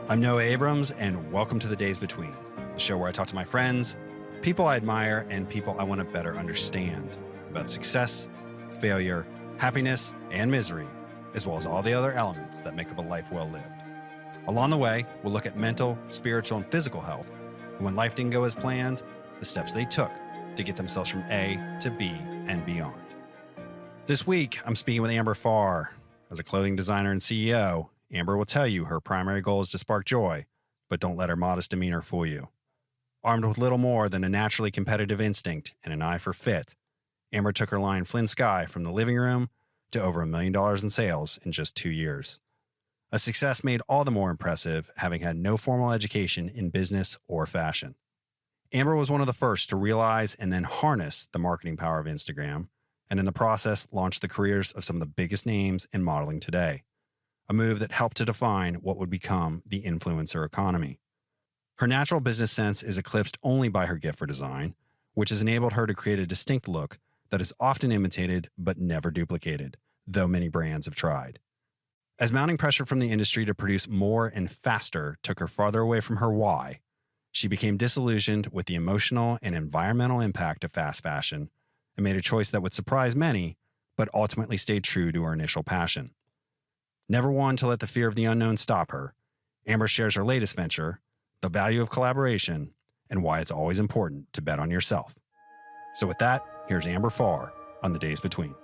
I'm Noah Abrams, and welcome to The Days Between, the show where I talk to my friends, people I admire, and people I want to better understand about success, failure, happiness, and misery, as well as all the other elements that make up a life well lived. Along the way, we'll look at mental, spiritual, and physical health, and when life didn't go as planned, the steps they took to get themselves from A to B and beyond. This week, I'm speaking with Amber Farr. As a clothing designer and CEO, Amber will tell you her primary goal is to spark joy, but don't let her modest demeanor fool you. Armed with little more than a naturally competitive instinct and an eye for fit, Amber took her line Flynn Skye from the living room to over $1 million in sales in just 2 years. A success made all the more impressive, having had no formal education in business or fashion. Amber was one of the first to realize and then harness the marketing power of Instagram, and in the process launched the careers of some of the biggest names in modeling today. A move that helped to define what would become the influencer economy. Her natural business sense is eclipsed only by her gift for design, which has enabled her to create a distinct look that is often imitated but never duplicated, though many brands have tried. As mounting pressure from the industry to produce more and faster took her farther away from her why, she became disillusioned with the emotional and environmental impact of fast fashion and made a choice that would surprise many, but ultimately stayed true to her initial passion. Never one to let the fear of the unknown stop her, Amber shares her latest venture, the value of collaboration, and why it's always important to bet on yourself. So with that, here's Amber Farr on The Days Between.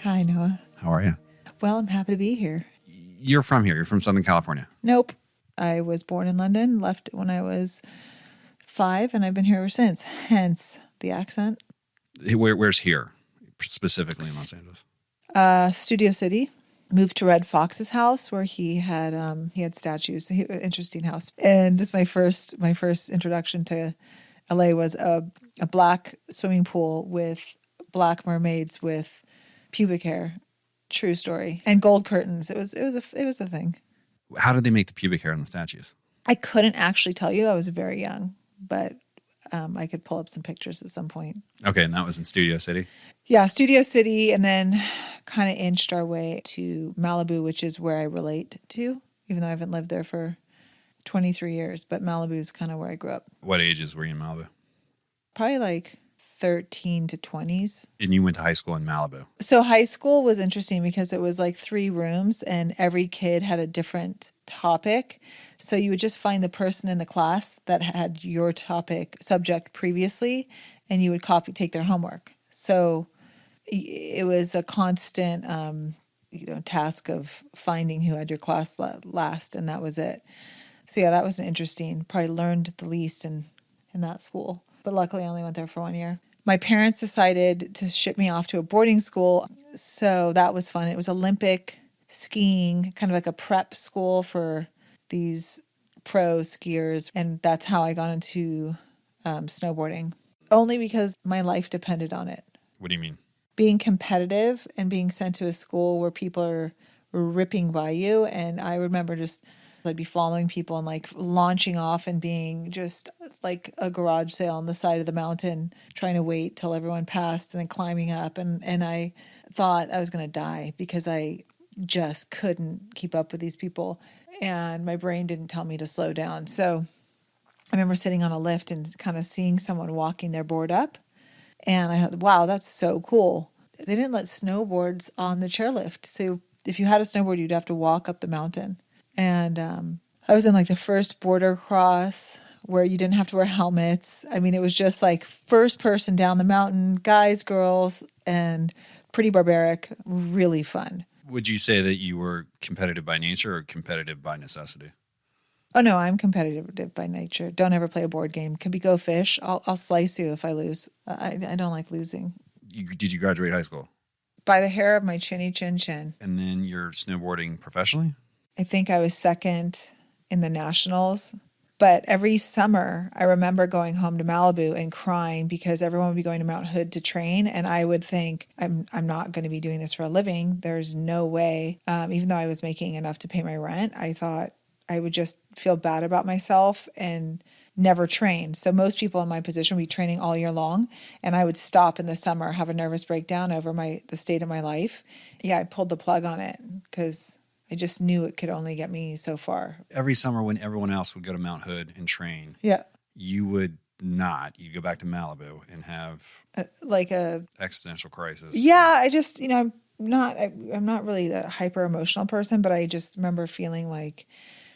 Hi, Noah. How are you? Well, I'm happy to be here. You're from here. You're from Southern California. Nope. I was born in London, left when I was 5, and I've been here ever since, hence the accent. Where's here, specifically in Los Angeles? Studio City. Moved to Red Fox's house where he had statues. Interesting house. And this is my first introduction to LA was a black swimming pool with black mermaids with pubic hair. True story. And gold curtains. It was a thing. How did they make the pubic hair on the statues? I couldn't actually tell you. I was very young, but I could pull up some pictures at some point. Okay, and that was in Studio City? Yeah, Studio City, and then kind of inched our way to Malibu, which is where I relate to, even though I haven't lived there for 23 years. But Malibu is kind of where I grew up. What ages were you in Malibu? Probably like 13 to 20s. And you went to high school in Malibu? So high school was interesting because it was like 3 rooms and every kid had a different topic. So you would just find the person in the class that had your subject previously, and you would take their homework. So it was a constant task of finding who had your class last, and that was it. So yeah, that was interesting. Probably learned the least in that school. But luckily I only went there for 1 year. My parents decided to ship me off to a boarding school, so that was fun. It was Olympic skiing, kind of like a prep school for these pro skiers, and that's how I got into snowboarding. Only because my life depended on it. What do you mean? Being competitive and being sent to a school where people are ripping by you, and I remember just I'd be following people and like launching off and being just like a garage sale on the side of the mountain, trying to wait till everyone passed and then climbing up. And I thought I was going to die because I just couldn't keep up with these people. And my brain didn't tell me to slow down. So I remember sitting on a lift and kind of seeing someone walking their board up. And I thought, wow, that's so cool. They didn't let snowboards on the chairlift. So if you had a snowboard, you'd have to walk up the mountain. And I was in like the first border cross where you didn't have to wear helmets. I mean, it was just like first person down the mountain, guys, girls, and pretty barbaric, really fun. Would you say that you were competitive by nature or competitive by necessity? Oh, no, I'm competitive by nature. Don't ever play a board game. Can we go fish? I'll slice you if I lose. I don't like losing. Did you graduate high school? By the hair of my chinny chin chin. And then you're snowboarding professionally? I think I was second in the nationals. But every summer, I remember going home to Malibu and crying because everyone would be going to Mount Hood to train. And I would think, I'm not going to be doing this for a living. There's no way. Even though I was making enough to pay my rent, I thought I would just feel bad about myself and never train. So most people in my position would be training all year long. And I would stop in the summer, have a nervous breakdown over the state of my life. Yeah, I pulled the plug on it because I just knew it could only get me so far. Every summer when everyone else would go to Mount Hood and train, Yeah. you would not. You'd go back to Malibu and have Like a existential crisis. Yeah, I just, I'm not really a hyper emotional person, but I just remember feeling like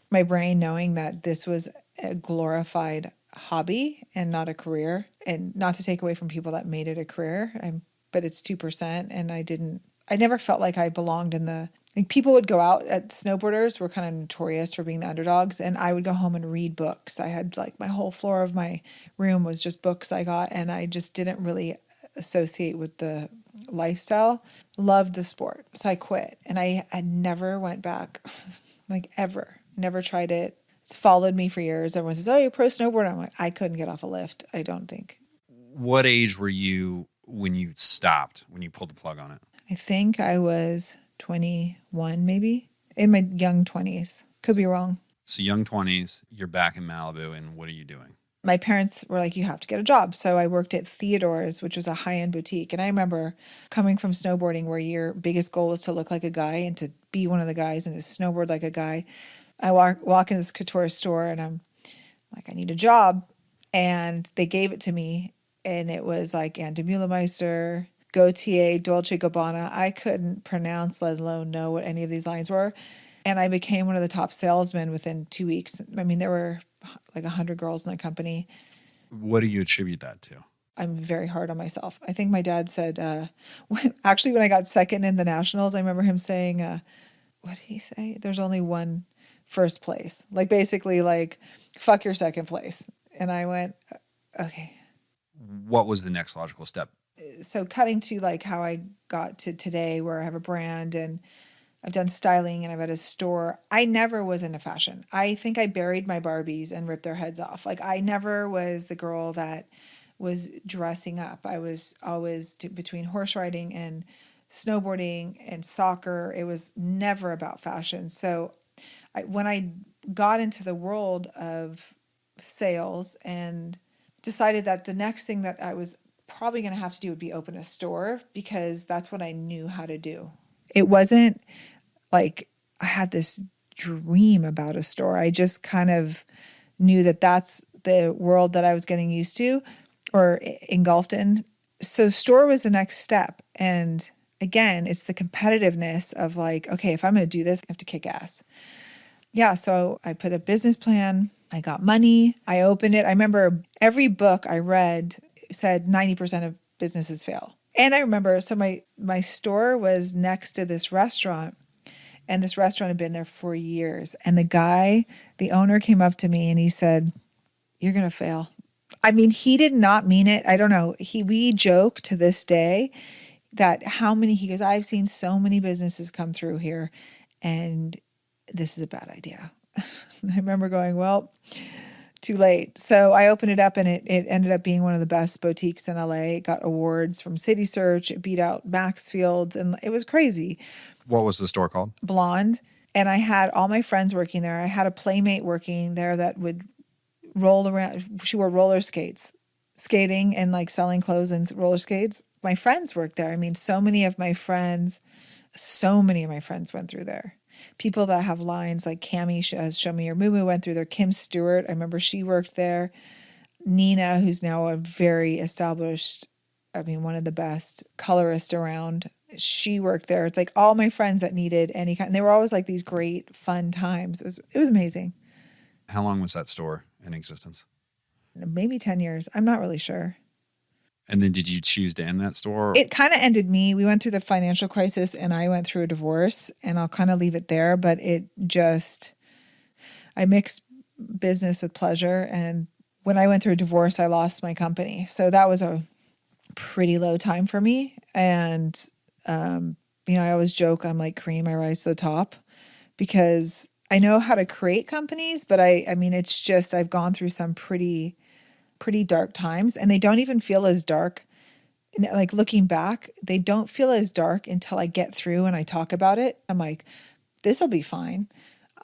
my brain knowing that this was a glorified hobby and not a career, and not to take away from people that made it a career. But it's 2%. And I never felt like I belonged in like people would go out at snowboarders were kind of notorious for being the underdogs. And I would go home and read books. I had like my whole floor of my room was just books I got. And I just didn't really associate with the lifestyle. Loved the sport. So I quit, and I never went back, like ever. Never tried it. It's followed me for years. Everyone says, "Oh, you're a pro snowboarder." I'm like, I couldn't get off a lift. I don't think. What age were you when you stopped, when you pulled the plug on it? I think I was 21, maybe in my young 20s. Could be wrong. So young 20s, you're back in Malibu, and what are you doing? My parents were like, you have to get a job. So I worked at Theodore's, which was a high-end boutique. And I remember coming from snowboarding where your biggest goal was to look like a guy and to be one of the guys and to snowboard like a guy. I walk in this couture store and I'm like, I need a job. And they gave it to me. And it was like Andy Mulemeister, Gautier, Dolce Gabbana. I couldn't pronounce, let alone know what any of these lines were. And I became one of the top salesmen within 2 weeks. I mean, there were like 100 girls in the company. What do you attribute that to? I'm very hard on myself. I think my dad said, actually, when I got second in the nationals, I remember him saying, what did he say? There's only one first place. Like basically like, fuck your second place. And I went, okay. What was the next logical step? So cutting to like how I got to today where I have a brand and I've done styling and I've had a store. I never was into fashion. I think I buried my Barbies and ripped their heads off. Like I never was the girl that was dressing up. I was always between horse riding and snowboarding and soccer. It was never about fashion. So when I got into the world of sales and decided that the next thing that I was probably going to have to do would be open a store, because that's what I knew how to do. It wasn't like I had this dream about a store. I just kind of knew that that's the world that I was getting used to or engulfed in. So store was the next step. And again, it's the competitiveness of like, okay, if I'm going to do this, I have to kick ass. Yeah, so I put a business plan. I got money. I opened it. I remember every book I read said 90% of businesses fail. And I remember, so my store was next to this restaurant, and this restaurant had been there for years. And the owner came up to me and he said, "You're going to fail." I mean, he did not mean it. I don't know. We joke to this day that he goes, "I've seen so many businesses come through here and this is a bad idea." I remember going, well, too late. So I opened it up and it ended up being one of the best boutiques in LA. It got awards from City Search. It beat out Maxfield's and it was crazy. What was the store called? Blonde. And I had all my friends working there. I had a playmate working there that would roll around. She wore roller skates, skating and like selling clothes and roller skates. My friends worked there. I mean, so many of my friends went through there. People that have lines like Cammie has Show Me Your Moo went through there. Kim Stewart, I remember she worked there. Nina, who's now a very established, one of the best colorists around, she worked there. It's like all my friends that needed any kind, and they were always like these great fun times. It was amazing. How long was that store in existence? Maybe 10 years. I'm not really sure. And then did you choose to end that store? It kind of ended me. We went through the financial crisis and I went through a divorce, and I'll kind of leave it there. But I mixed business with pleasure. And when I went through a divorce, I lost my company. So that was a pretty low time for me. And, I always joke, I'm like cream, I rise to the top, because I know how to create companies, but it's just, I've gone through some pretty dark times, and they don't even feel as dark. Like looking back, they don't feel as dark until I get through and I talk about it. I'm like, this will be fine.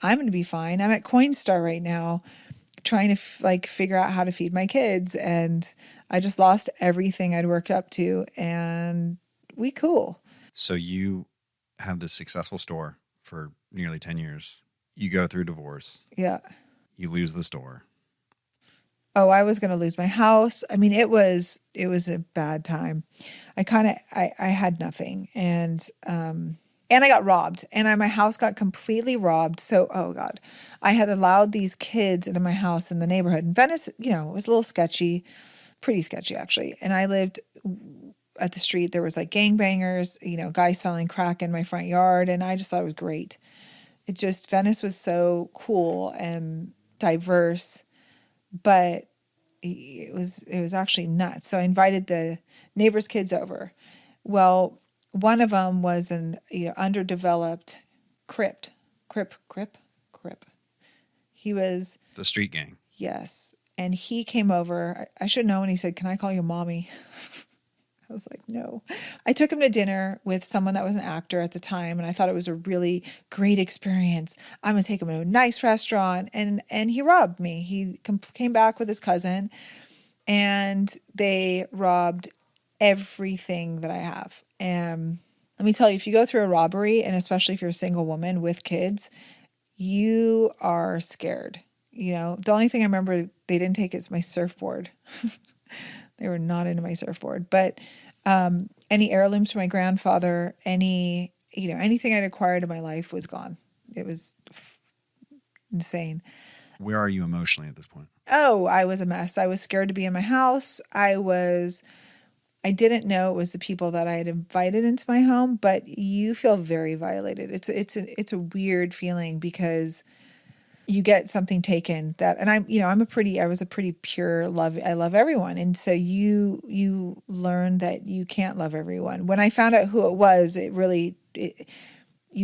I'm going to be fine. I'm at Coinstar right now trying to figure out how to feed my kids. And I just lost everything I'd worked up to, and we cool. So you have this successful store for nearly 10 years. You go through divorce. Yeah. You lose the store. Oh, I was going to lose my house. I mean, it was a bad time. I had nothing, and I got robbed, and my house got completely robbed. So, oh God, I had allowed these kids into my house in the neighborhood in Venice. You know, it was a little sketchy, pretty sketchy actually. And I lived at the street. There was like gangbangers, you know, guys selling crack in my front yard, and I just thought it was great. Venice was so cool and diverse, but it was actually nuts. So I invited the neighbors' kids over. Well, one of them was an underdeveloped crip. He was the street gang. Yes, and he came over. I should know, and he said, "Can I call you mommy?" I was like, no. I took him to dinner with someone that was an actor at the time, and I thought it was a really great experience. I'm going to take him to a nice restaurant, and he robbed me. He came back with his cousin, and they robbed everything that I have. And let me tell you, if you go through a robbery, and especially if you're a single woman with kids, you are scared. You know, the only thing I remember they didn't take is my surfboard. They were not into my surfboard, but any heirlooms from my grandfather, anything I'd acquired in my life was gone. It was insane. Where are you emotionally at this point? Oh, I was a mess. I was scared to be in my house. I didn't know it was the people that I had invited into my home, but you feel very violated. It's a weird feeling because you get something taken and I was a pretty pure love. I love everyone. And so you learn that you can't love everyone. When I found out who it was, you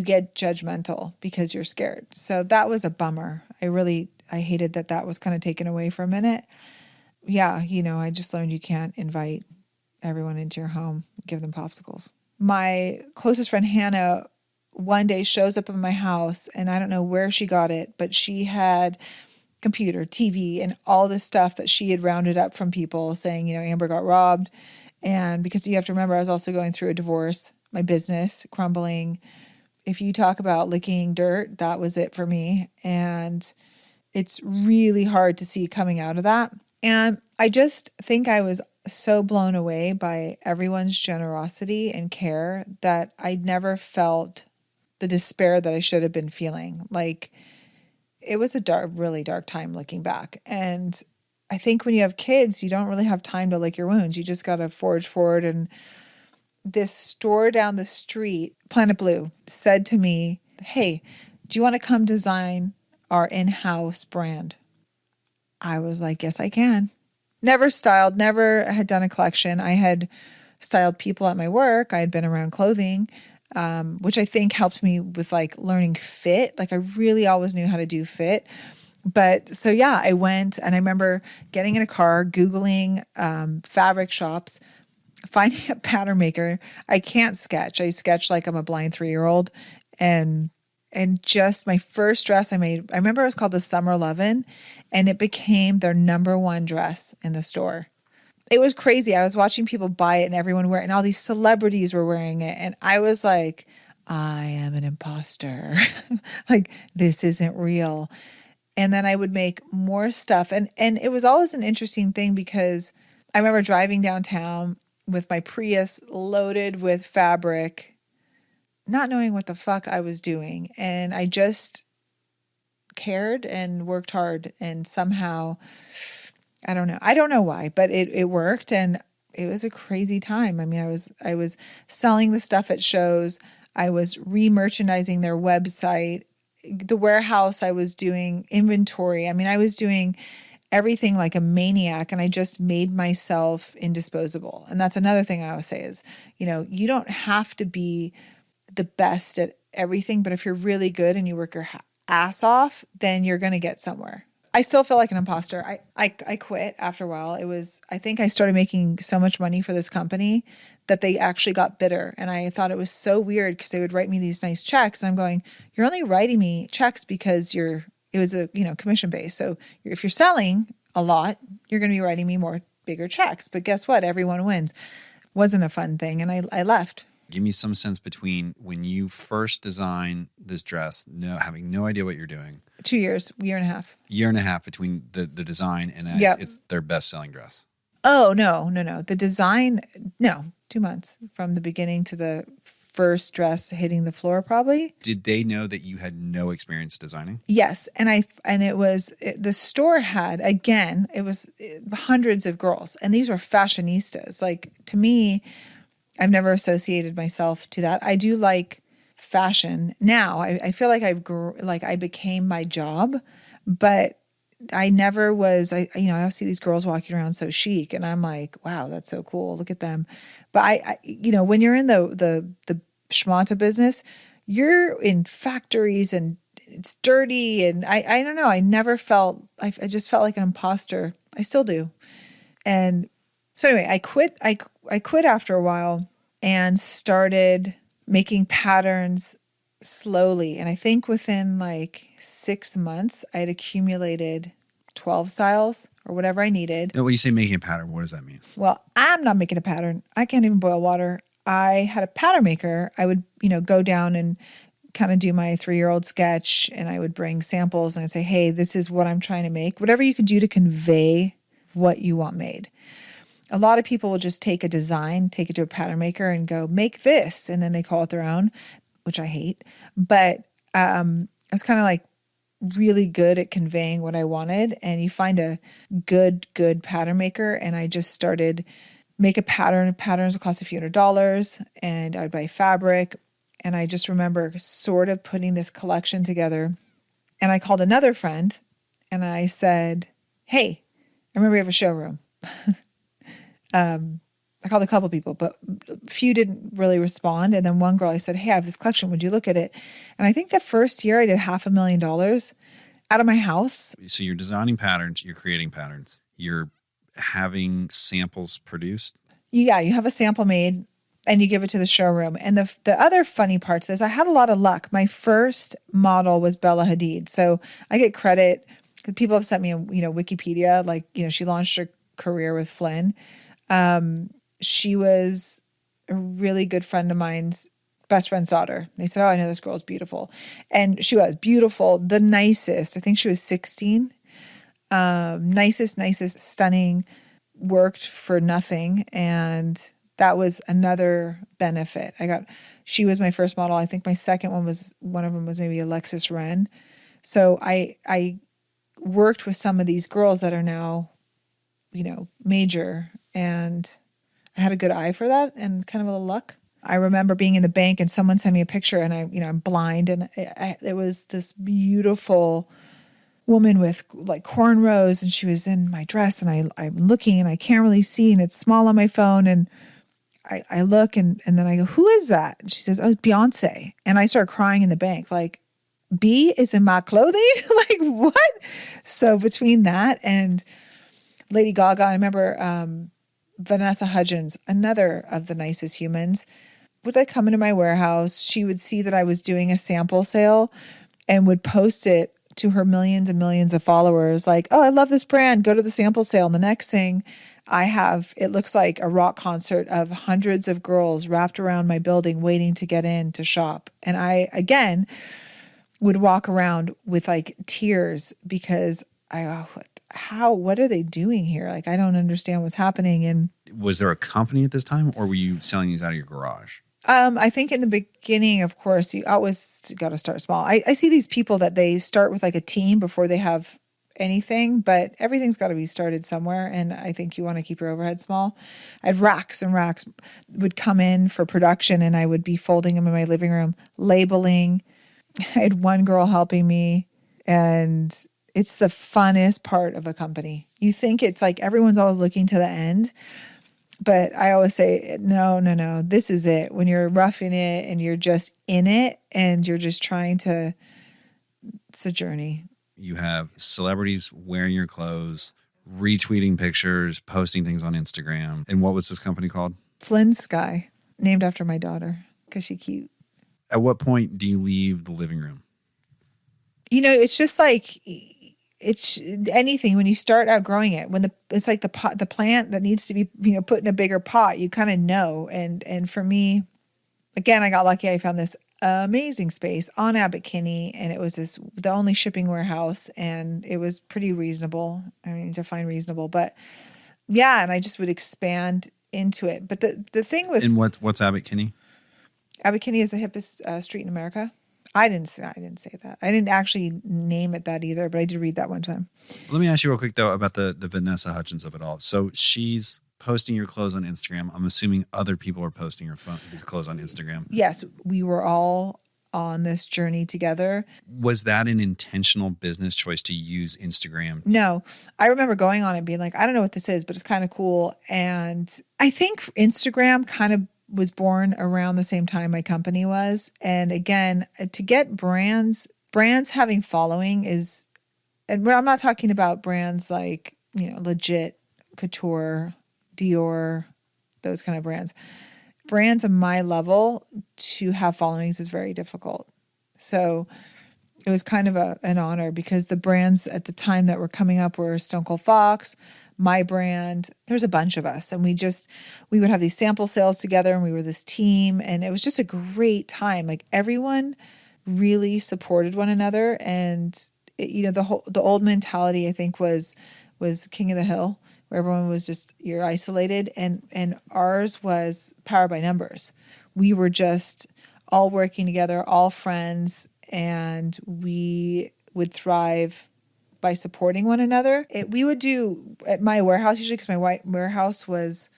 get judgmental because you're scared. So that was a bummer. I hated that was kind of taken away for a minute. Yeah. I just learned you can't invite everyone into your home, give them popsicles. My closest friend, Hannah, one day shows up in my house, and I don't know where she got it, but she had computer, TV, and all this stuff that she had rounded up from people saying, Amber got robbed. And because you have to remember, I was also going through a divorce, my business crumbling. If you talk about licking dirt, that was it for me. And it's really hard to see coming out of that. And I just think I was so blown away by everyone's generosity and care that I never felt the despair that I should have been feeling. Like, it was a really dark time looking back. And I think when you have kids, you don't really have time to lick your wounds. You just got to forge forward. And this store down the street, Planet Blue, said to me, "Hey, do you want to come design our in-house brand?" I was like, yes, I can. Never styled, never had done a collection. I had styled people at my work. I had been around clothing, which I think helped me with like learning fit. Like I really always knew how to do fit. But so yeah, I went, and I remember getting in a car, Googling fabric shops, finding a pattern maker. I can't sketch. I sketch like I'm a blind 3-year-old. And just my first dress I made, I remember it was called the Summer Lovin', and it became their number one dress in the store. It was crazy. I was watching people buy it and everyone wear it, and all these celebrities were wearing it. And I was like, I am an imposter. Like, this isn't real. And then I would make more stuff. And it was always an interesting thing because I remember driving downtown with my Prius loaded with fabric, not knowing what the fuck I was doing. And I just cared and worked hard, and somehow, I don't know why, but it worked, and it was a crazy time. I mean, I was selling the stuff at shows. I was re-merchandising their website. The warehouse, I was doing inventory. I mean, I was doing everything like a maniac, and I just made myself indisposable. And that's another thing I always say is, you don't have to be the best at everything, but if you're really good and you work your ass off, then you're going to get somewhere. I still feel like an imposter. I quit after a while. I think I started making so much money for this company that they actually got bitter. And I thought it was so weird because they would write me these nice checks. And I'm going, you're only writing me checks because it was a, commission based. So if you're selling a lot, you're going to be writing me bigger checks. But guess what? Everyone wins. Wasn't a fun thing. And I left. Give me some sense between when you first designed this dress, having no idea what you're doing. 2 years, year and a half. Year and a half between the design and Yep. it's their best-selling dress. Oh, no. The design, no, 2 months from the beginning to the first dress hitting the floor probably. Did they know that you had no experience designing? Yes. The store had, again, it was hundreds of girls, and these were fashionistas. Like, to me, I've never associated myself to that. I do like fashion now. I feel like I became my job, but I never was. I see these girls walking around so chic, and I'm like, wow, that's so cool. Look at them. But I when you're in the schmata business, you're in factories and it's dirty, and I don't know. I never felt. I just felt like an imposter. I still do, and so anyway, I quit. I quit after a while and started making patterns slowly. And I think within like 6 months, I had accumulated 12 styles or whatever I needed. And when you say making a pattern, what does that mean? Well, I'm not making a pattern. I can't even boil water. I had a pattern maker. I would, go down and kind of do my 3-year-old sketch, and I would bring samples and I'd say, hey, this is what I'm trying to make. Whatever you can do to convey what you want made. A lot of people will just take a design, take it to a pattern maker and go, make this. And then they call it their own, which I hate. But I was kind of like really good at conveying what I wanted. And you find a good pattern maker. And I just started make a pattern. Patterns would cost a few $100s, and I'd buy fabric. And I just remember sort of putting this collection together. And I called another friend and I said, hey, I remember we have a showroom. I called a couple people, but a few didn't really respond. And then one girl, I said, hey, I have this collection. Would you look at it? And I think the first year I did $500,000 out of my house. So you're designing patterns, you're creating patterns, you're having samples produced. Yeah, you have a sample made and you give it to the showroom. And the other funny parts of this, I had a lot of luck. My first model was Bella Hadid. So I get credit because people have sent me, Wikipedia, like, she launched her career with Flynn. She was a really good friend of mine's best friend's daughter. They said, oh, I know this girl's beautiful. And she was beautiful, the nicest. I think she was 16. Nicest, stunning, worked for nothing. And that was another benefit. She was my first model. I think my second one of them was maybe Alexis Wren. So I worked with some of these girls that are now, major, and I had a good eye for that and kind of a little luck. I remember being in the bank and someone sent me a picture, and I'm blind, and it was this beautiful woman with like cornrows, and she was in my dress, and I'm looking and I can't really see, and it's small on my phone, and I look and then I go, who is that? And she says, oh, it's Beyonce. And I start crying in the bank, like, B is in my clothing? Like, what? So between that and Lady Gaga, I remember Vanessa Hudgens, another of the nicest humans, would like come into my warehouse. She would see that I was doing a sample sale and would post it to her millions and millions of followers, like, oh, I love this brand, go to the sample sale. And the next thing it looks like a rock concert of hundreds of girls wrapped around my building waiting to get in to shop. And I, again, would walk around with like tears because what are they doing here? Like, I don't understand what's happening. And was there a company at this time, or were you selling these out of your garage? I think in the beginning, of course, you always got to start small. I see these people that they start with like a team before they have anything, but everything's got to be started somewhere. And I think you want to keep your overhead small. I had racks and racks would come in for production, and I would be folding them in my living room, labeling. I had one girl helping me, and it's the funnest part of a company. You think it's like everyone's always looking to the end, but I always say, no, this is it. When you're roughing it and you're just in it and you're just it's a journey. You have celebrities wearing your clothes, retweeting pictures, posting things on Instagram. And what was this company called? Flynn Skye, named after my daughter because she's cute. At what point do you leave the living room? It's just like, it's anything when you start outgrowing it, it's like the plant that needs to be, put in a bigger pot, you kind of know. And for me, again, I got lucky. I found this amazing space on Abbot Kinney, and it was the only shipping warehouse, and it was pretty reasonable. I mean, define reasonable, but yeah, and I just would expand into it. But the thing with And what's Abbot Kinney? Abbot Kinney is the hippest street in America. I didn't say that. I didn't actually name it that either, but I did read that one time. Let me ask you real quick though about the Vanessa Hutchins of it all. So she's posting your clothes on Instagram. I'm assuming other people are posting your clothes on Instagram. Yes, we were all on this journey together. Was that an intentional business choice to use Instagram? No, I remember going on and being like, I don't know what this is, but it's kind of cool. And I think Instagram kind of was born around the same time my company was. And again, to get brands having following is, and I'm not talking about brands like, Legit, Couture, Dior, those kind of brands. Brands of my level to have followings is very difficult. So it was kind of an honor because the brands at the time that were coming up were Stone Cold Fox, my brand. There's a bunch of us, and we would have these sample sales together, and we were this team, and it was just a great time. Like everyone really supported one another, and the old mentality I think was King of the Hill, where everyone was just, you're isolated, and ours was power by numbers. We were just all working together, all friends, and we would thrive by supporting one another. We would do at my warehouse usually, because my warehouse was,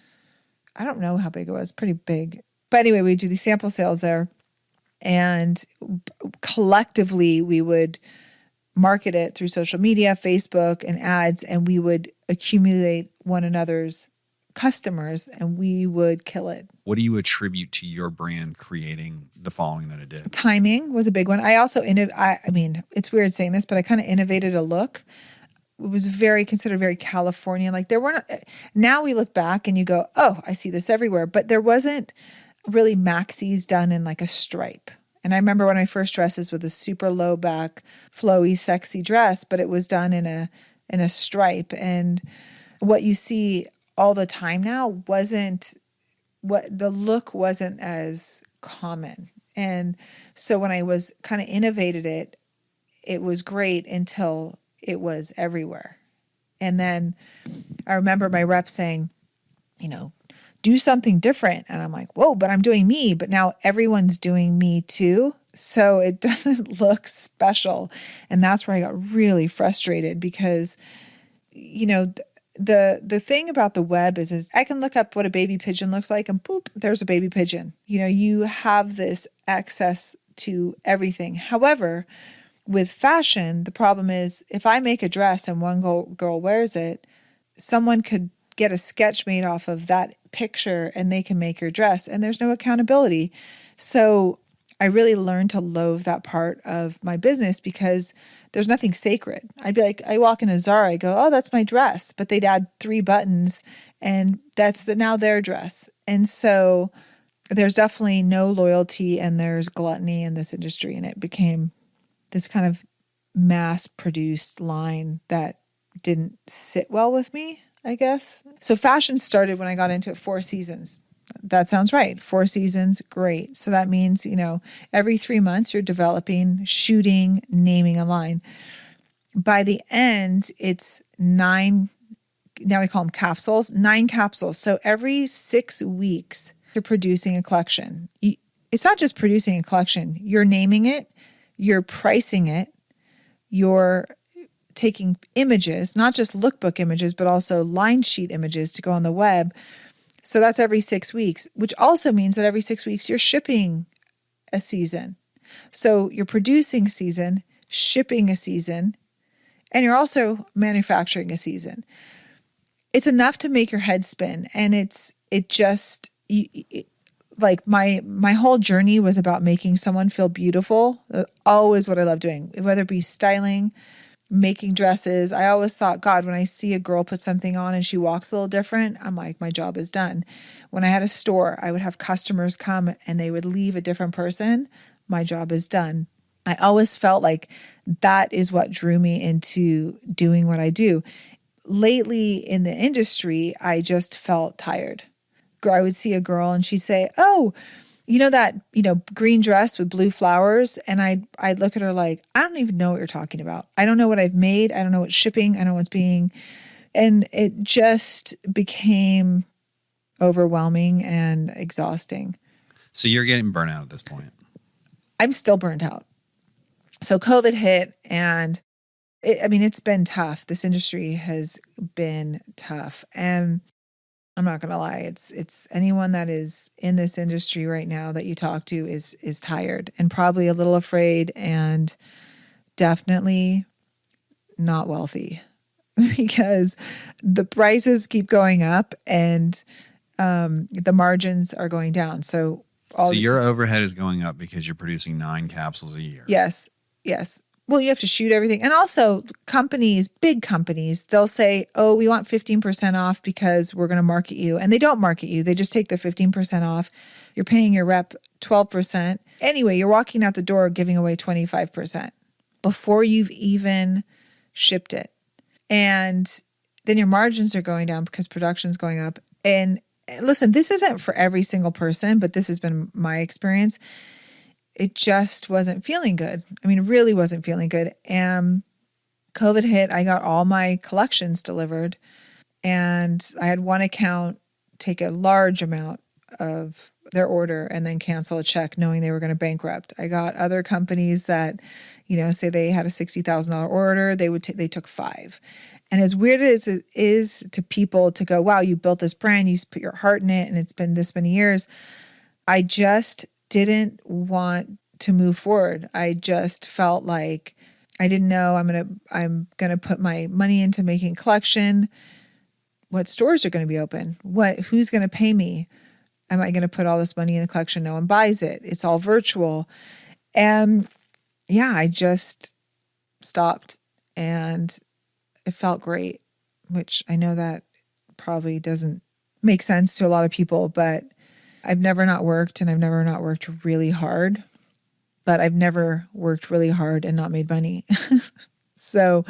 I don't know how big it was, pretty big. But anyway, we'd do these sample sales there, and collectively we would market it through social media, Facebook, and ads, and we would accumulate one another's customers, and we would kill it. What do you attribute to your brand creating the following that it did? Timing was a big one. I also, I mean, it's weird saying this, but I kind of innovated a look. It was considered very Californian. Like there weren't, now we look back and you go, oh, I see this everywhere. But there wasn't really maxis done in like a stripe. And I remember when I first dressed this with a super low back, flowy, sexy dress, but it was done in a stripe. And what you see all the time now the look wasn't as common. And so when I was kind of innovated it, it was great until it was everywhere. And then I remember my rep saying, do something different. And I'm like, whoa, but I'm doing me. But now everyone's doing me too. So it doesn't look special. And that's where I got really frustrated because, the thing about the web is I can look up what a baby pigeon looks like and boop, there's a baby pigeon. You have this access to everything. However, with fashion, the problem is if I make a dress and one girl wears it, someone could get a sketch made off of that picture and they can make your dress, and there's no accountability. So I really learned to loathe that part of my business because there's nothing sacred. I'd be like, I walk in a Zara, I go, oh, that's my dress. But they'd add 3 buttons and that's now their dress. And so there's definitely no loyalty and there's gluttony in this industry. And it became this kind of mass produced line that didn't sit well with me, I guess. So fashion started when I got into it, 4 seasons. That sounds right. 4 seasons, great. So that means, every 3 months you're developing, shooting, naming a line. By the end, it's 9, now we call them capsules, 9 capsules. So every 6 weeks, you're producing a collection. It's not just producing a collection. You're naming it, you're pricing it, you're taking images, not just lookbook images, but also line sheet images to go on the web. So that's every 6 weeks, which also means that every 6 weeks you're shipping a season. So you're producing a season, shipping a season, and you're also manufacturing a season. It's enough to make your head spin. And like my whole journey was about making someone feel beautiful. Always what I love doing, whether it be styling, making dresses. I always thought, God, when I see a girl put something on and she walks a little different, I'm like, my job is done. When I had a store, I would have customers come and they would leave a different person. My job is done. I always felt like that is what drew me into doing what I do. Lately in the industry, I just felt tired. I would see a girl and she'd say, oh, you know, that, green dress with blue flowers. And I'd look at her like, I don't even know what you're talking about. I don't know what I've made. I don't know what's shipping. I don't know what's being, and it just became overwhelming and exhausting. So you're getting burnt out at this point. I'm still burnt out. So COVID hit, and it's been tough. This industry has been tough. And I'm not going to lie. It's anyone that is in this industry right now that you talk to is tired and probably a little afraid and definitely not wealthy because the prices keep going up and the margins are going down. So your overhead is going up because you're producing 9 capsules a year. Yes. Well, you have to shoot everything. And also companies, big companies, they'll say, oh, we want 15% off because we're going to market you. And they don't market you. They just take the 15% off. You're paying your rep 12%. Anyway, you're walking out the door giving away 25% before you've even shipped it. And then your margins are going down because production's going up. And listen, this isn't for every single person, but this has been my experience. It just wasn't feeling good. It really wasn't feeling good. And COVID hit. I got all my collections delivered. And I had one account take a large amount of their order and then cancel a check knowing they were going to bankrupt. I got other companies that, say they had a $60,000 order, they took 5. And as weird as it is to people to go, wow, you built this brand, you put your heart in it, and it's been this many years, I just didn't want to move forward. I just felt like I didn't know I'm gonna put my money into making collection. What stores are going to be open? Who's going to pay me? Am I going to put all this money in the collection? No one buys it. It's all virtual. And yeah, I just stopped and it felt great, which I know that probably doesn't make sense to a lot of people, but I've never not worked, and I've never not worked really hard, but I've never worked really hard and not made money. So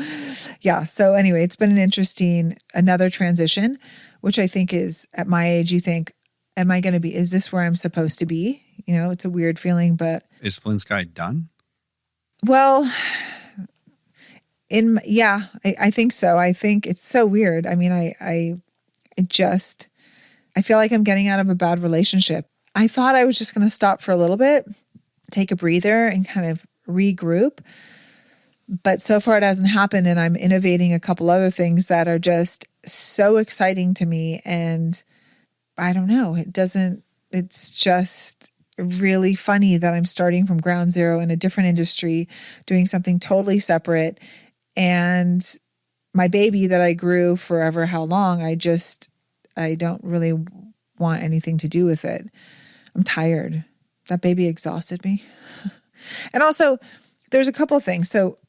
anyway, it's been another transition, which I think is, at my age, you think, is this where I'm supposed to be? It's a weird feeling, but. Is Flynn Skye done? Well, I think so. I think it's so weird. I feel like I'm getting out of a bad relationship. I thought I was just going to stop for a little bit, take a breather and kind of regroup. But so far it hasn't happened, and I'm innovating a couple other things that are just so exciting to me. And I don't know, it's just really funny that I'm starting from ground zero in a different industry, doing something totally separate. And my baby that I grew forever, how long, I don't really want anything to do with it. I'm tired. That baby exhausted me. And also, there's a couple of things. So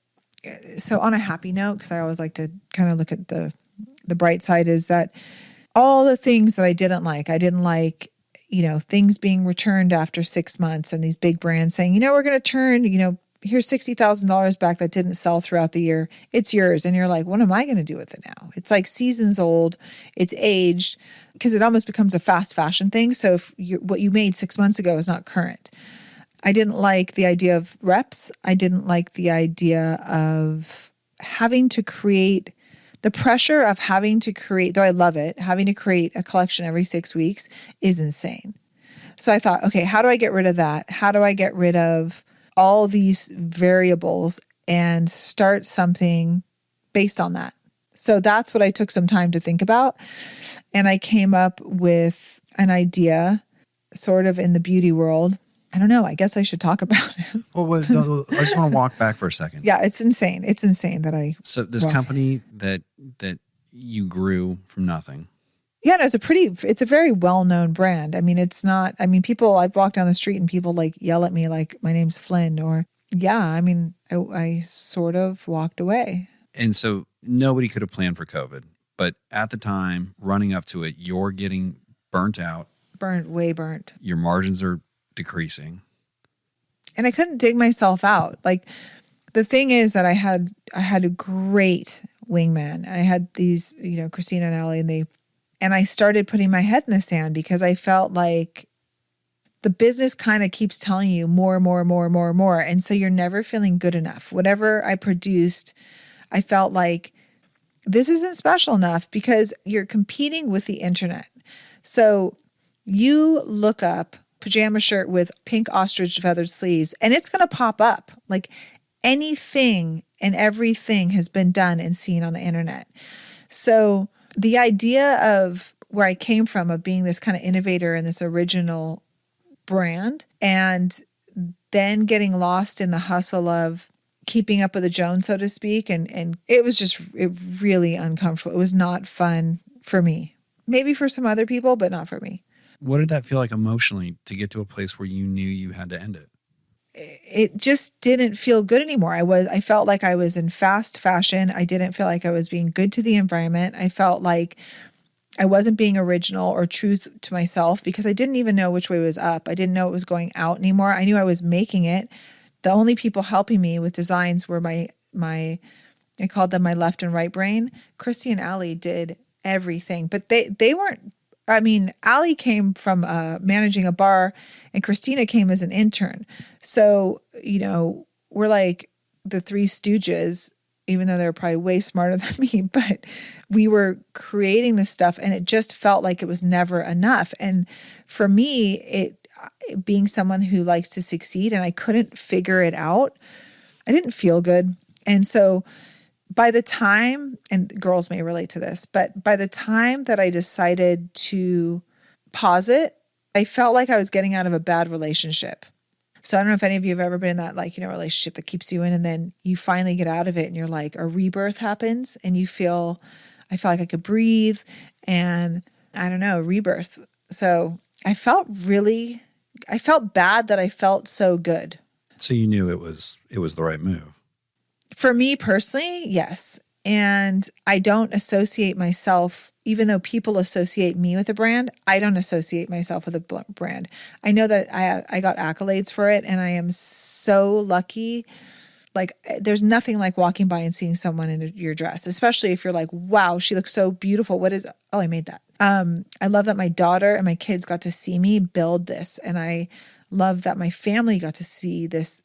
on a happy note, because I always like to kind of look at the bright side, is that all the things that I didn't like, things being returned after 6 months, and these big brands saying, we're going to turn, here's $60,000 back that didn't sell throughout the year. It's yours. And you're like, what am I going to do with it now? It's like seasons old. It's aged, because it almost becomes a fast fashion thing. So if what you made 6 months ago is not current. I didn't like the idea of reps. I didn't like the idea of having to create, the pressure of having to create, though I love it, having to create a collection every 6 weeks is insane. So I thought, okay, how do I get rid of that? How do I get rid of all these variables and start something based on that? So that's what I took some time to think about. And I came up with an idea sort of in the beauty world. I don't know. I guess I should talk about it. Well, I just want to walk back for a second. Yeah, it's insane. It's insane that I. So this company that you grew from nothing. Yeah, no, it's a very well-known brand. It's not, people, I've walked down the street and people like yell at me like my name's Flynn, or I sort of walked away. And so nobody could have planned for COVID, but at the time running up to it, you're getting burnt out. Way burnt. Your margins are decreasing. And I couldn't dig myself out. Like, the thing is that I had a great wingman. I had these, Christina and Allie, and I started putting my head in the sand because I felt like the business kind of keeps telling you more, more, more, more, more. And so you're never feeling good enough. Whatever I produced, I felt like this isn't special enough because you're competing with the internet. So you look up pajama shirt with pink ostrich feathered sleeves and it's going to pop up. Like anything and everything has been done and seen on the internet. So the idea of where I came from, of being this kind of innovator and this original brand, and then getting lost in the hustle of keeping up with the Jones, so to speak. And it was just really uncomfortable. It was not fun for me. Maybe for some other people, but not for me. What did that feel like emotionally to get to a place where you knew you had to end it? It just didn't feel good anymore. I felt like I was in fast fashion. I didn't feel like I was being good to the environment. I felt like I wasn't being original or true to myself because I didn't even know which way was up. I didn't know it was going out anymore. I knew I was making it. The only people helping me with designs were my I called them my left and right brain. Christy and Allie did everything, but they weren't. I mean, Allie came from managing a bar and Christina came as an intern. So, we're like the Three Stooges, even though they're probably way smarter than me, but we were creating this stuff and it just felt like it was never enough. And for me, it being someone who likes to succeed and I couldn't figure it out, I didn't feel good. And so by the time, and girls may relate to this, but by the time that I decided to pause it, I felt like I was getting out of a bad relationship. So I don't know if any of you have ever been in that, relationship that keeps you in and then you finally get out of it and you're like, a rebirth happens and I feel like I could breathe and I don't know, rebirth. So I felt bad that I felt so good. So you knew it was the right move. For me personally, yes. And I don't associate myself, even though people associate me with a brand, I don't associate myself with a brand. I know that I got accolades for it and I am so lucky. Like there's nothing like walking by and seeing someone in your dress, especially if you're like, wow, she looks so beautiful. Oh, I made that. I love that my daughter and my kids got to see me build this. And I love that my family got to see this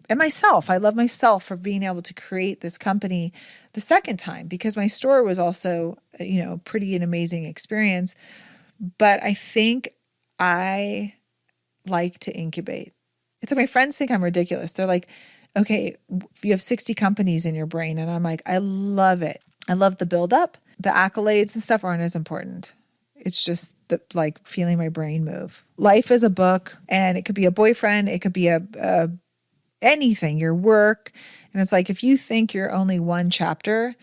and myself. I love myself for being able to create this company the second time because my store was also, pretty an amazing experience. But I think I like to incubate. It's like my friends think I'm ridiculous. They're like, okay, you have 60 companies in your brain. And I'm like, I love it. I love the buildup. The accolades and stuff aren't as important. It's just feeling my brain move. Life is a book and it could be a boyfriend. It could be a anything, your work. And it's like, if you think you're only one chapter,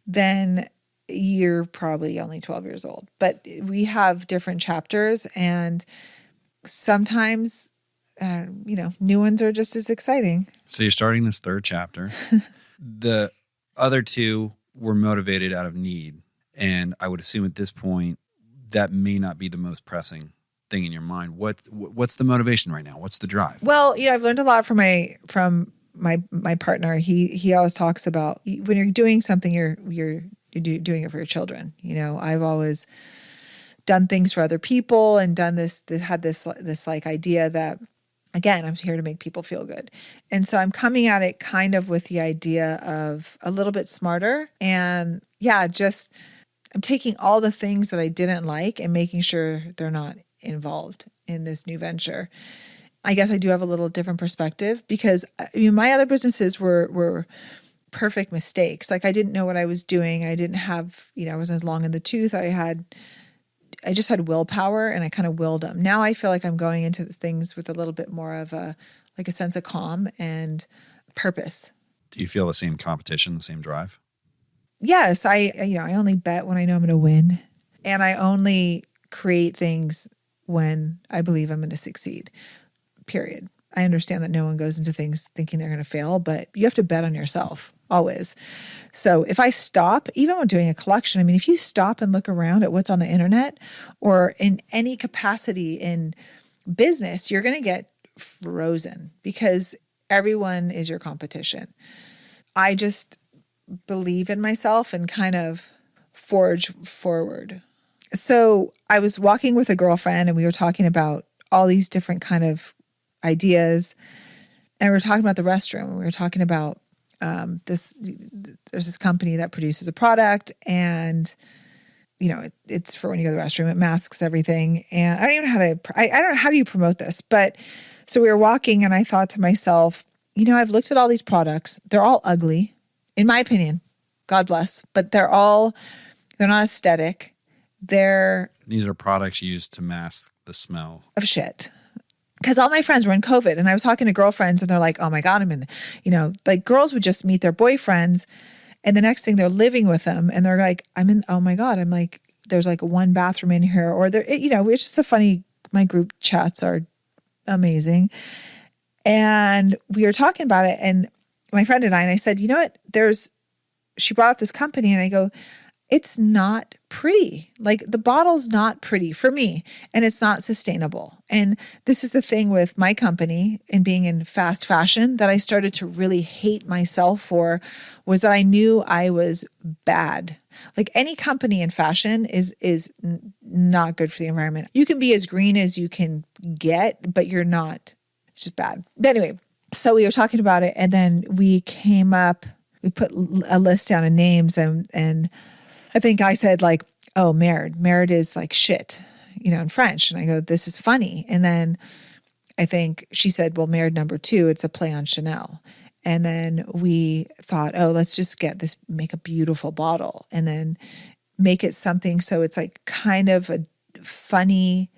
then you're probably only 12 years old. But we have different chapters and sometimes, new ones are just as exciting. So you're starting this third chapter. The other two were motivated out of need. And I would assume at this point, that may not be the most pressing thing in your mind. What's the motivation right now? What's the drive? Well, I've learned a lot from my partner. He always talks about when you're doing something, you're doing it for your children. I've always done things for other people and done this idea that, again, I'm here to make people feel good. And so I'm coming at it kind of with the idea of a little bit smarter and I'm taking all the things that I didn't like and making sure they're not involved in this new venture. I guess I do have a little different perspective because my other businesses were perfect mistakes. Like I didn't know what I was doing. I didn't have, I wasn't as long in the tooth. I just had willpower and I kind of willed them. Now I feel like I'm going into things with a little bit more of a sense of calm and purpose. Do you feel the same competition, the same drive? Yes. I only bet when I know I'm going to win and I only create things when I believe I'm going to succeed, period. I understand that no one goes into things thinking they're going to fail, but you have to bet on yourself always. So if I stop, even when doing a collection, if you stop and look around at what's on the internet or in any capacity in business, you're going to get frozen because everyone is your competition. I just believe in myself and kind of forge forward. So I was walking with a girlfriend and we were talking about all these different kind of ideas. And we were talking about the restroom. We were talking about there's this company that produces a product, and it's for when you go to the restroom. It masks everything, and I don't even know I don't know how do you promote this. But so we were walking, and I thought to myself, I've looked at all these products. They're all ugly, in my opinion. God bless, but they're not aesthetic. These are products used to mask the smell of shit. Because all my friends were in COVID, and I was talking to girlfriends, and they're like, oh my God, like girls would just meet their boyfriends, and the next thing they're living with them, and they're like, oh my God, I'm like, there's like one bathroom in here, or it's just my group chats are amazing. And we were talking about it, and my friend and I said, she brought up this company, and I go, it's not pretty. Like the bottle's not pretty for me, and it's not sustainable. And this is the thing with my company and being in fast fashion that I started to really hate myself for, was that I knew I was bad. Like any company in fashion is not good for the environment. You can be as green as you can get, but you're not. It's just bad. But anyway, so we were talking about it, and then we put a list down of names, and I think I said like, oh, merde. Merde is like shit, in French. And I go, this is funny. And then I think she said, well, merde number 2, it's a play on Chanel. And then we thought, oh, let's just make a beautiful bottle, and then make it something. So it's like kind of a funny,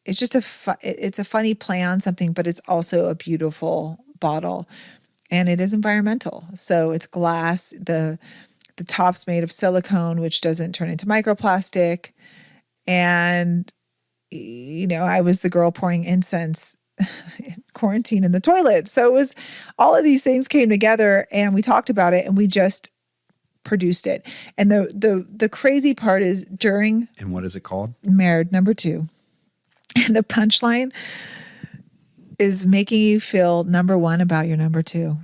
it's just it's a funny play on something, but it's also a beautiful bottle, and it is environmental. So it's glass. The top's made of silicone, which doesn't turn into microplastic. And, I was the girl pouring incense in quarantine in the toilet. So it was, all of these things came together, and we talked about it, and we just produced it. And the crazy part is during. And what is it called? Merde number 2. And the punchline is making you feel number 1 about your number 2.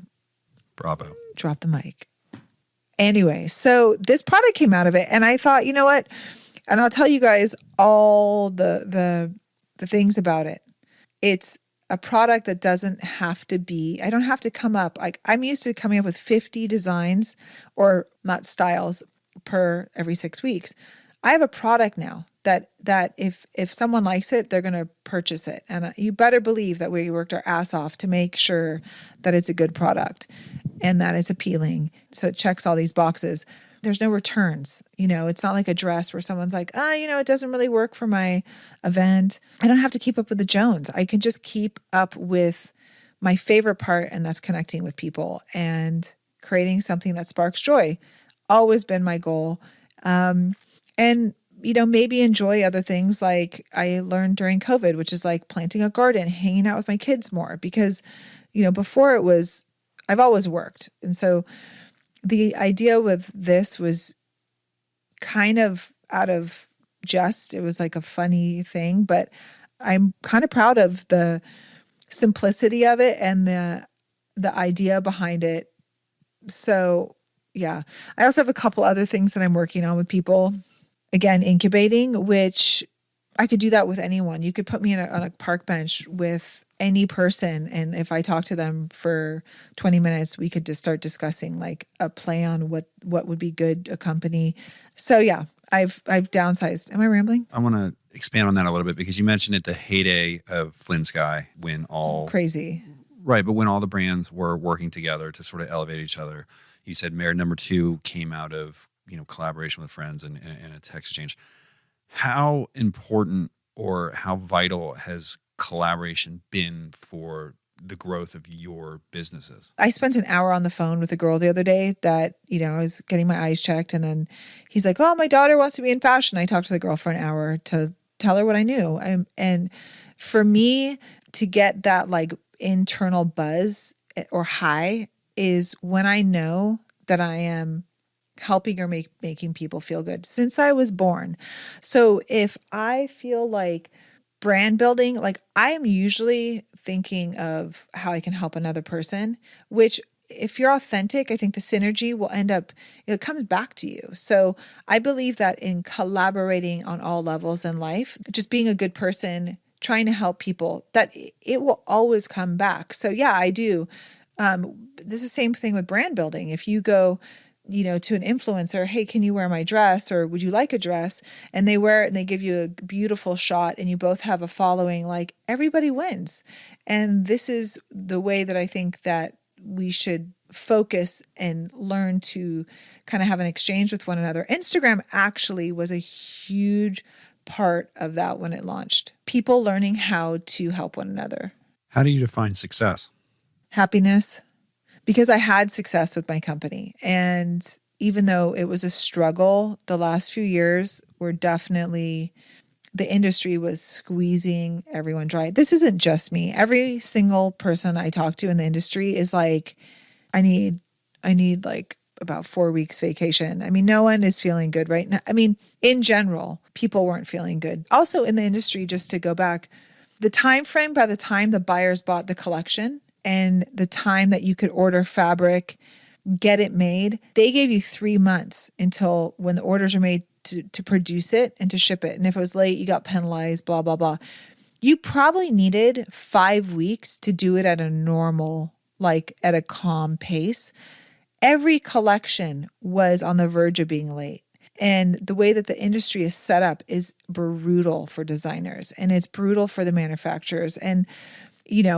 Bravo. Drop the mic. Anyway, so this product came out of it, and I thought, you know what? And I'll tell you guys all the things about it. It's a product that doesn't have to be, I don't have to come up, like I'm used to coming up with 50 designs or not styles per every 6 weeks. I have a product now that if someone likes it, they're going to purchase it. And you better believe that we worked our ass off to make sure that it's a good product and that it's appealing. So it checks all these boxes. There's no returns. It's not like a dress where someone's like, it doesn't really work for my event. I don't have to keep up with the Jones. I can just keep up with my favorite part, and that's connecting with people and creating something that sparks joy. Always been my goal. And maybe enjoy other things like I learned during COVID, which is like planting a garden, hanging out with my kids more, because, before it was, I've always worked. And so the idea with this was kind of out of it was like a funny thing, but I'm kind of proud of the simplicity of it and the idea behind it. So yeah, I also have a couple other things that I'm working on with people. Again, incubating, which I could do that with anyone. You could put me on a park bench with any person, and if I talk to them for 20 minutes, we could just start discussing like a play on what would be good, a company. So yeah, I've downsized. Am I rambling? I want to expand on that a little bit, because you mentioned at the heyday of Flynn Skye, when all crazy, right, but when all the brands were working together to sort of elevate each other. You said Merde number 2 came out of collaboration with friends and a text exchange. How important or how vital has collaboration been for the growth of your businesses? I spent an hour on the phone with a girl the other day that, I was getting my eyes checked, and then he's like, oh, my daughter wants to be in fashion. I talked to the girl for an hour to tell her what I knew. And for me to get that like internal buzz or high is when I know that I am helping or making people feel good since I was born. So if I feel like brand building, like I am usually thinking of how I can help another person, which if you're authentic, I think the synergy will end up, it comes back to you. So I believe that in collaborating on all levels in life, just being a good person, trying to help people, that it will always come back. So yeah, I do. This is the same thing with brand building. If you go, to an influencer, hey, can you wear my dress? Or would you like a dress? And they wear it and they give you a beautiful shot and you both have a following, like everybody wins. And this is the way that I think that we should focus and learn to kind of have an exchange with one another. Instagram actually was a huge part of that when it launched. People learning how to help one another. How do you define success? Happiness. Because I had success with my company. And even though it was a struggle, the last few years were definitely, the industry was squeezing everyone dry. This isn't just me. Every single person I talk to in the industry is like, I need like about 4 weeks vacation. I mean, no one is feeling good right now. I mean, in general, people weren't feeling good. Also in the industry, just to go back, the time frame by the time the buyers bought the collection and the time that you could order fabric, get it made, they gave you 3 months until when the orders are made to produce it and to ship it. And if it was late, you got penalized, blah, blah, blah. You probably needed 5 weeks to do it at a normal, like at a calm pace. Every collection was on the verge of being late. And the way that the industry is set up is brutal for designers and it's brutal for the manufacturers. And,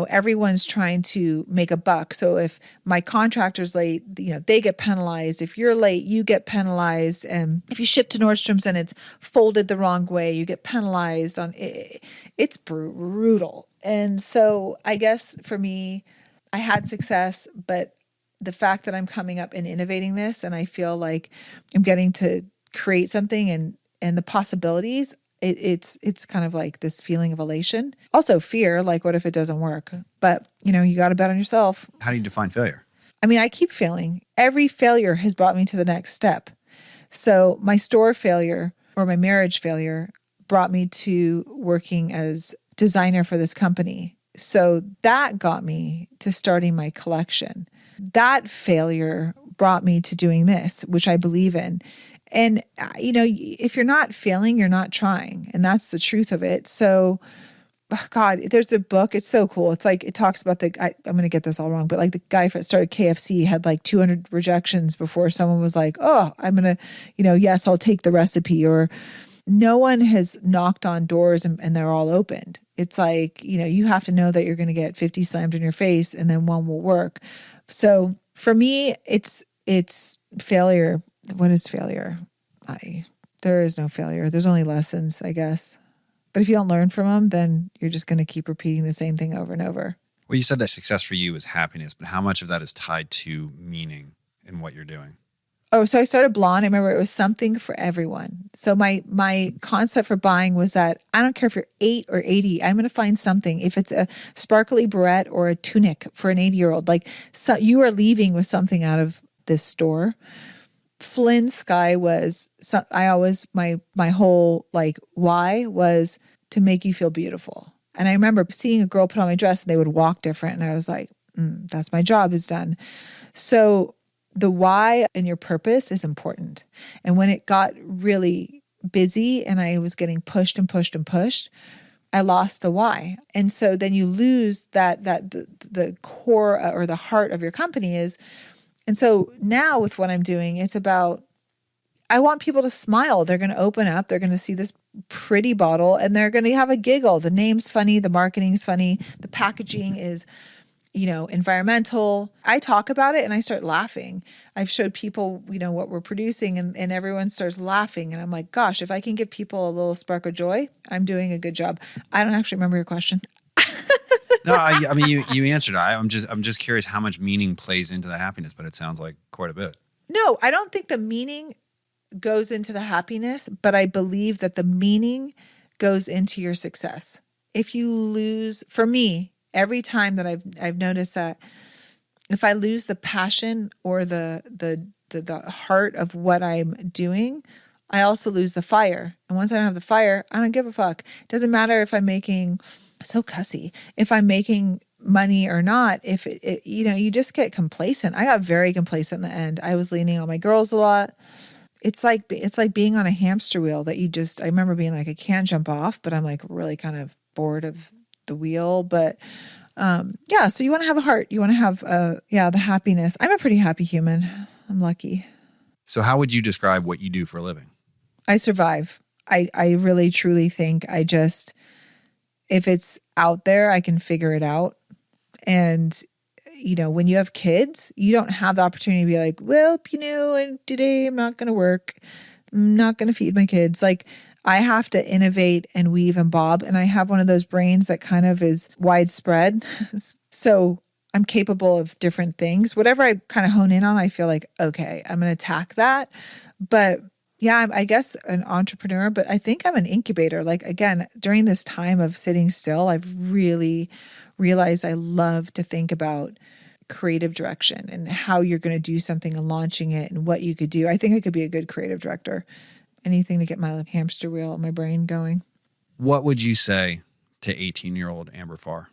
everyone's trying to make a buck. So if my contractor's late, they get penalized. If you're late, you get penalized. And if you ship to Nordstrom's and it's folded the wrong way, you get penalized on it. It's brutal. And so I guess for me, I had success, but the fact that I'm coming up and innovating this and I feel like I'm getting to create something and the possibilities, it's kind of like this feeling of elation. Also fear, like what if it doesn't work? But, you got to bet on yourself. How do you define failure? I mean, I keep failing. Every failure has brought me to the next step. So my store failure or my marriage failure brought me to working as designer for this company. So that got me to starting my collection. That failure brought me to doing this, which I believe in. And, if you're not failing, you're not trying. And that's the truth of it. So, God, there's a book. It's so cool. It's like, it talks about I'm going to get this all wrong, but like the guy that started KFC had like 200 rejections before someone was like, oh, I'm going to, yes, I'll take the recipe. Or no one has knocked on doors and they're all opened. It's like, you have to know that you're going to get 50 slammed in your face and then one will work. So for me, it's failure. What is failure? There is no failure. There's only lessons, I guess. But if you don't learn from them, then you're just going to keep repeating the same thing over and over. Well, you said that success for you is happiness, but how much of that is tied to meaning in what you're doing? Oh, so I started Blonde. I remember it was something for everyone. So my concept for buying was that I don't care if you're 8 or 80, I'm going to find something. If it's a sparkly barrette or a tunic for an 80-year-old, like so you are leaving with something out of this store. Flynn Skye was, my whole like why was to make you feel beautiful. And I remember seeing a girl put on my dress and they would walk different. And I was like, that's my job is done. So the why and your purpose is important. And when it got really busy and I was getting pushed and pushed and pushed, I lost the why. And so then you lose that the core or the heart of your company is. And so now with what I'm doing, it's about, I want people to smile. They're going to open up. They're going to see this pretty bottle and they're going to have a giggle. The name's funny. The marketing's funny. The packaging is, environmental. I talk about it and I start laughing. I've showed people, what we're producing and everyone starts laughing. And I'm like, gosh, if I can give people a little spark of joy, I'm doing a good job. I don't actually remember your question. No, I mean, you answered it. I'm just curious how much meaning plays into the happiness, but it sounds like quite a bit. No, I don't think the meaning goes into the happiness, but I believe that the meaning goes into your success. If you lose, for me, every time that I've noticed that if I lose the passion or the heart of what I'm doing, I also lose the fire. And once I don't have the fire, I don't give a fuck. It doesn't matter if I'm making so cussy, if I'm making money or not, if you just get complacent. I got very complacent in the end. I was leaning on my girls a lot. It's like being on a hamster wheel that I remember being like, I can't jump off, but I'm like really kind of bored of the wheel. But yeah, so you want to have a heart. You want to have, the happiness. I'm a pretty happy human. I'm lucky. So how would you describe what you do for a living? I survive. I really, truly think if it's out there, I can figure it out. And, when you have kids, you don't have the opportunity to be like, well, and today I'm not going to work. I'm not going to feed my kids. Like, I have to innovate and weave and bob. And I have one of those brains that kind of is widespread. So I'm capable of different things. Whatever I kind of hone in on, I feel like, okay, I'm going to attack that. But yeah, I guess an entrepreneur, but I think I'm an incubator. Like, again, during this time of sitting still, I've really realized I love to think about creative direction and how you're going to do something and launching it and what you could do. I think I could be a good creative director. Anything to get my hamster wheel, my brain going. What would you say to 18-year-old Amber Farr?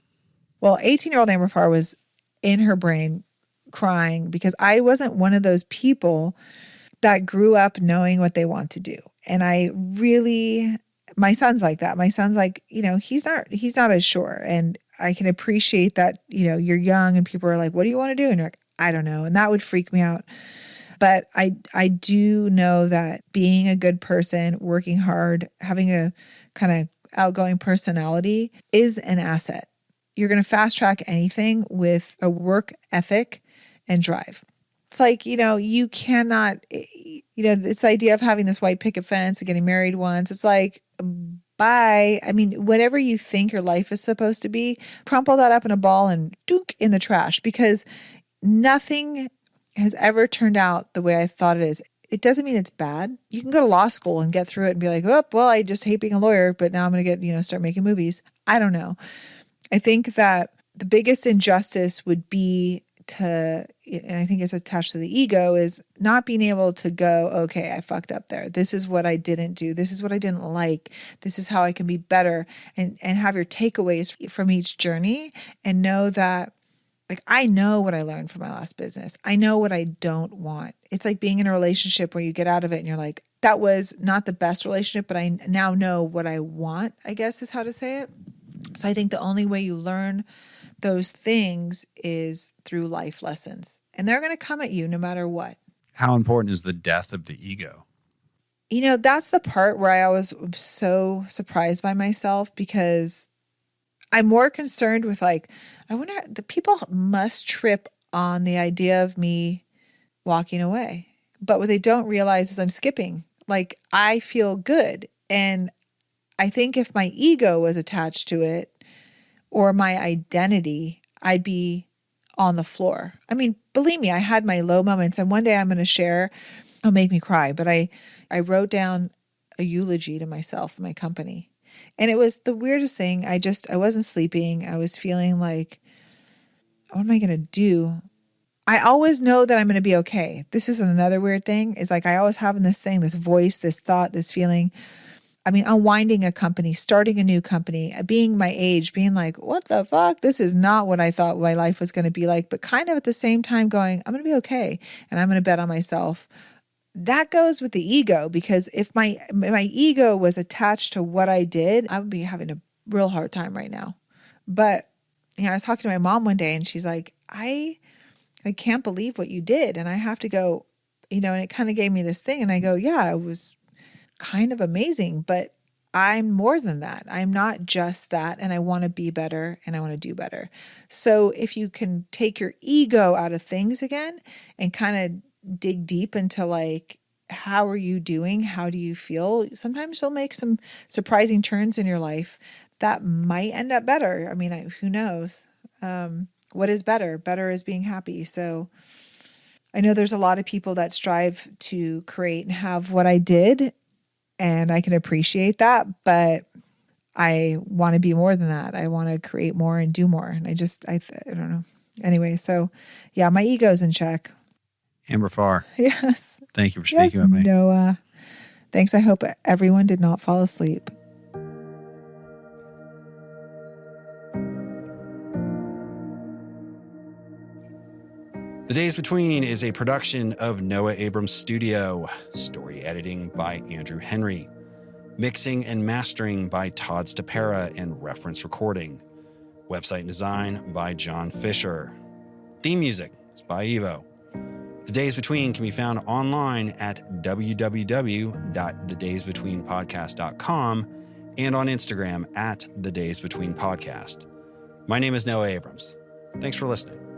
Well, 18-year-old Amber Farr was in her brain crying because I wasn't one of those people that grew up knowing what they want to do. And my son's like that. My son's like, he's not as sure. And I can appreciate that, you're young and people are like, what do you want to do? And you're like, I don't know. And that would freak me out. But I do know that being a good person, working hard, having a kind of outgoing personality is an asset. You're going to fast track anything with a work ethic and drive. It's like, you cannot, this idea of having this white picket fence and getting married once, it's like, bye. I mean, whatever you think your life is supposed to be, crumple that up in a ball and dunk in the trash, because nothing has ever turned out the way I thought it is. It doesn't mean it's bad. You can go to law school and get through it and be like, oh, well, I just hate being a lawyer, but now I'm going to get, start making movies. I don't know. I think that the biggest injustice would be and I think it's attached to the ego, is not being able to go, okay, I fucked up there. This is what I didn't do. This is what I didn't like. This is how I can be better, and have your takeaways from each journey and know that, like, I know what I learned from my last business. I know what I don't want. It's like being in a relationship where you get out of it and you're like, that was not the best relationship, but I now know what I want, I guess is how to say it. So I think the only way you learn those things is through life lessons. And they're going to come at you no matter what. How important is the death of the ego? That's the part where I always was so surprised by myself, because I'm more concerned with, like, I wonder, the people must trip on the idea of me walking away. But what they don't realize is I'm skipping. Like, I feel good. And I think if my ego was attached to it, or my identity, I'd be on the floor. I mean, believe me, I had my low moments. And one day I'm going to share, it'll make me cry. But I wrote down a eulogy to myself and my company. And it was the weirdest thing. I wasn't sleeping. I was feeling like, what am I going to do? I always know that I'm going to be okay. This is another weird thing. Is like, I always have this thing, this voice, this thought, this feeling. I mean, unwinding a company, starting a new company, being my age, being like, what the fuck? This is not what I thought my life was going to be like. But kind of at the same time going, I'm going to be okay. And I'm going to bet on myself. That goes with the ego, because if my ego was attached to what I did, I would be having a real hard time right now. But, I was talking to my mom one day and she's like, I can't believe what you did. And I have to go, and it kind of gave me this thing. And I go, yeah, it was kind of amazing, but I'm more than that. I'm not just that. And I want to be better and I want to do better. So if you can take your ego out of things again and kind of dig deep into, like, how are you doing? How do you feel? Sometimes you'll make some surprising turns in your life that might end up better. I mean, who knows? What is better? Better is being happy. So I know there's a lot of people that strive to create and have what I did, and I can appreciate that, but I want to be more than that. I want to create more and do more. And I don't know. Anyway, so yeah, my ego's in check. Amber Farr. Yes. Thank you for speaking with me. Noah. Thanks. I hope everyone did not fall asleep. The Days Between is a production of Noah Abrams Studio. Story editing by Andrew Henry. Mixing and mastering by Todd Stapera and Reference Recording. Website and design by John Fisher. Theme music is by Evo. The Days Between can be found online at www.thedaysbetweenpodcast.com and on Instagram at The Days Between Podcast. My name is Noah Abrams. Thanks for listening.